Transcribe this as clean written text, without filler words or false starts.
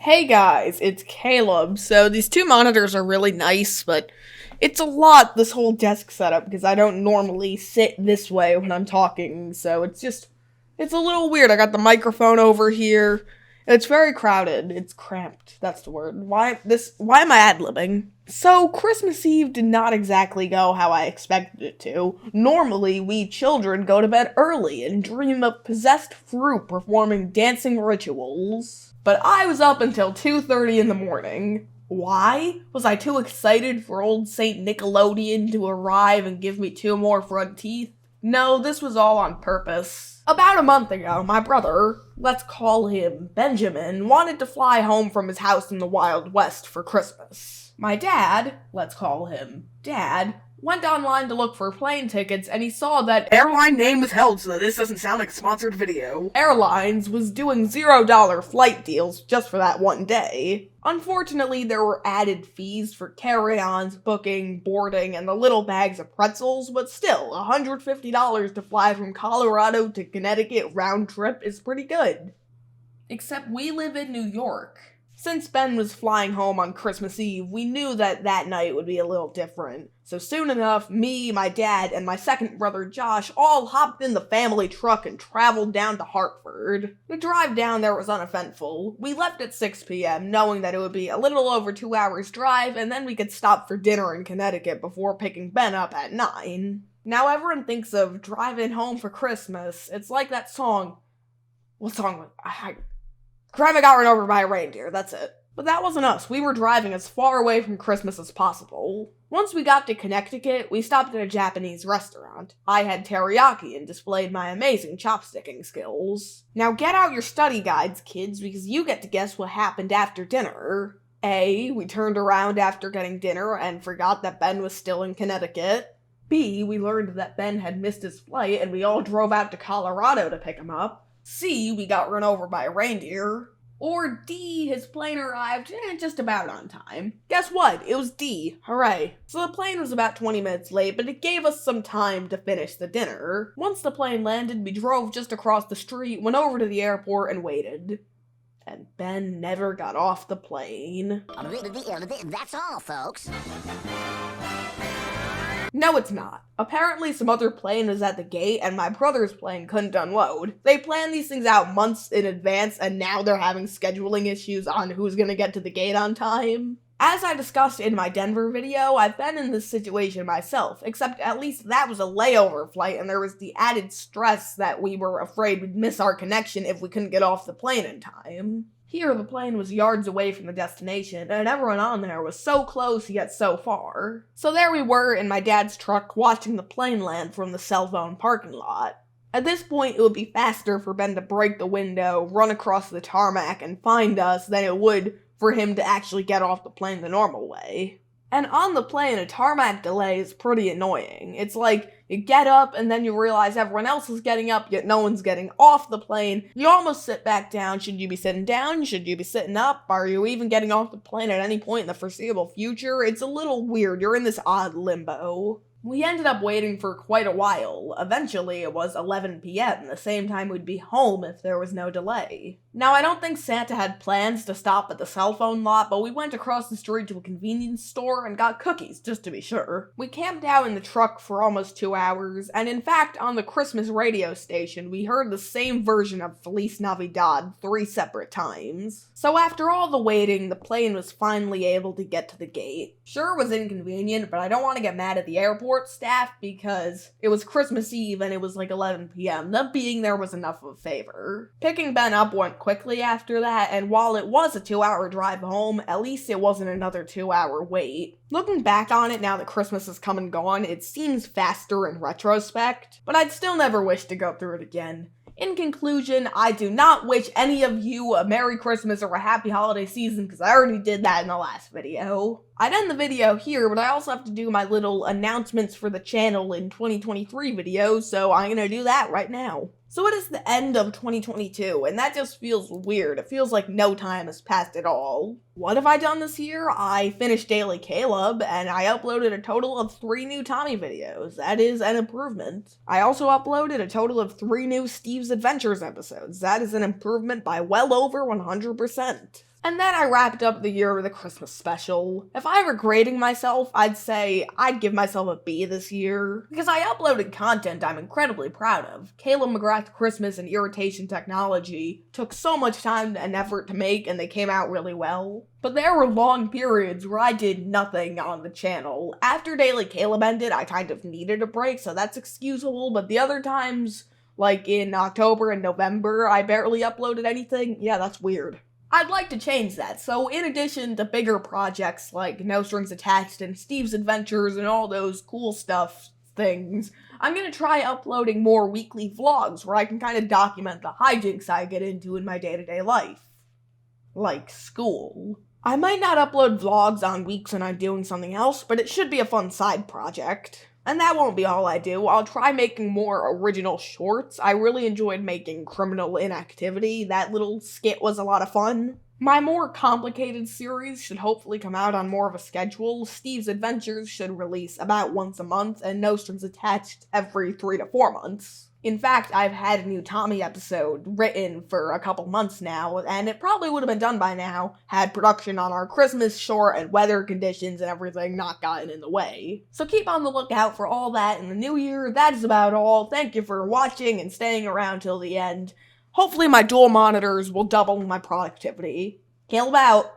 Hey guys, it's Caleb. So these two monitors are really nice, but it's a lot, this whole desk setup, because I don't normally sit this way when I'm talking, so it's a little weird. I got the microphone over here. It's very crowded. It's cramped. That's the word. Why am I ad-libbing? So, Christmas Eve did not exactly go how I expected it to. Normally, we children go to bed early and dream of possessed fruit performing dancing rituals. But I was up until 2:30 in the morning. Why? Was I too excited for old Saint Nickelodeon to arrive and give me 2 more front teeth? No, this was all on purpose. About a month ago, my brother, let's call him Benjamin, wanted to fly home from his house in the Wild West for Christmas. My dad, let's call him Dad, went online to look for plane tickets and he saw that Airline name withheld so that this doesn't sound like a sponsored video. Airlines was doing $0 flight deals just for that one day. Unfortunately, there were added fees for carry-ons, booking, boarding, and the little bags of pretzels, but still, $150 to fly from Colorado to Connecticut round trip is pretty good. Except we live in New York. Since Ben was flying home on Christmas Eve, we knew that night would be a little different. So soon enough, me, my dad, and my second brother Josh all hopped in the family truck and traveled down to Hartford. The drive down there was uneventful. We left at 6 p.m., knowing that it would be a little over 2 hours drive, and then we could stop for dinner in Connecticut before picking Ben up at 9. Now everyone thinks of driving home for Christmas. It's like that song. What song was Grandma got run over by a reindeer, that's it. But that wasn't us. We were driving as far away from Christmas as possible. Once we got to Connecticut, we stopped at a Japanese restaurant. I had teriyaki and displayed my amazing chopsticking skills. Now get out your study guides, kids, because you get to guess what happened after dinner. A, we turned around after getting dinner and forgot that Ben was still in Connecticut. B, we learned that Ben had missed his flight and we all drove out to Colorado to pick him up. C, we got run over by a reindeer. Or D, his plane arrived just about on time. Guess what? It was D. Hooray. So the plane was about 20 minutes late, but it gave us some time to finish the dinner. Once the plane landed, we drove just across the street, went over to the airport, and waited. And Ben never got off the plane. That's all, folks. No, it's not. Apparently some other plane was at the gate and my brother's plane couldn't unload. They planned these things out months in advance and now they're having scheduling issues on who's gonna get to the gate on time. As I discussed in my Denver video, I've been in this situation myself, except at least that was a layover flight and there was the added stress that we were afraid we'd miss our connection if we couldn't get off the plane in time. Here, the plane was yards away from the destination, and everyone on there was so close yet so far. So there we were in my dad's truck watching the plane land from the cell phone parking lot. At this point, it would be faster for Ben to break the window, run across the tarmac, and find us than it would for him to actually get off the plane the normal way. And on the plane, a tarmac delay is pretty annoying. It's like, you get up and then you realize everyone else is getting up, yet no one's getting off the plane. You almost sit back down. Should you be sitting down? Should you be sitting up? Are you even getting off the plane at any point in the foreseeable future? It's a little weird. You're in this odd limbo. We ended up waiting for quite a while. Eventually, it was 11 p.m., the same time we'd be home if there was no delay. Now, I don't think Santa had plans to stop at the cell phone lot, but we went across the street to a convenience store and got cookies, just to be sure. We camped out in the truck for almost 2 hours, and in fact, on the Christmas radio station, we heard the same version of Feliz Navidad 3 separate times. So after all the waiting, the plane was finally able to get to the gate. Sure, it was inconvenient, but I don't want to get mad at the airport staff because it was Christmas Eve and it was like 11 p.m. Them being there was enough of a favor. Picking Ben up went quickly after that, and while it was a 2-hour drive home, at least it wasn't another 2-hour wait. Looking back on it now that Christmas has come and gone, it seems faster in retrospect, but I'd still never wish to go through it again. In conclusion, I do not wish any of you a Merry Christmas or a Happy Holiday Season because I already did that in the last video. I'd end the video here, but I also have to do my little announcements for the channel in 2023 videos, so I'm gonna do that right now. So it is the end of 2022, and that just feels weird. It feels like no time has passed at all. What have I done this year? I finished Daily Caleb, and I uploaded a total of 3 new Tommy videos. That is an improvement. I also uploaded a total of 3 new Steve's Adventures episodes. That is an improvement by well over 100%. And then I wrapped up the year with a Christmas special. If I were grading myself, I'd say I'd give myself a B this year, because I uploaded content I'm incredibly proud of. Caleb McGrath Christmas and Irritation Technology took so much time and effort to make, and they came out really well. But there were long periods where I did nothing on the channel. After Daily Caleb ended, I kind of needed a break, so that's excusable, but the other times, like in October and November, I barely uploaded anything. Yeah, that's weird. I'd like to change that, so in addition to bigger projects like No Strings Attached and Steve's Adventures and all those cool things, I'm gonna try uploading more weekly vlogs where I can kind of document the hijinks I get into in my day-to-day life. Like school. I might not upload vlogs on weeks when I'm doing something else, but it should be a fun side project. And that won't be all I do. I'll try making more original shorts. I really enjoyed making Criminal Inactivity. That little skit was a lot of fun. My more complicated series should hopefully come out on more of a schedule. Steve's Adventures should release about once a month, and No Strings Attached every 3 to 4 months. In fact, I've had a new Tommy episode written for a couple months now, and it probably would have been done by now had production on our Christmas short and weather conditions and everything not gotten in the way. So keep on the lookout for all that in the new year. That is about all. Thank you for watching and staying around till the end. Hopefully my dual monitors will double my productivity. Caleb out.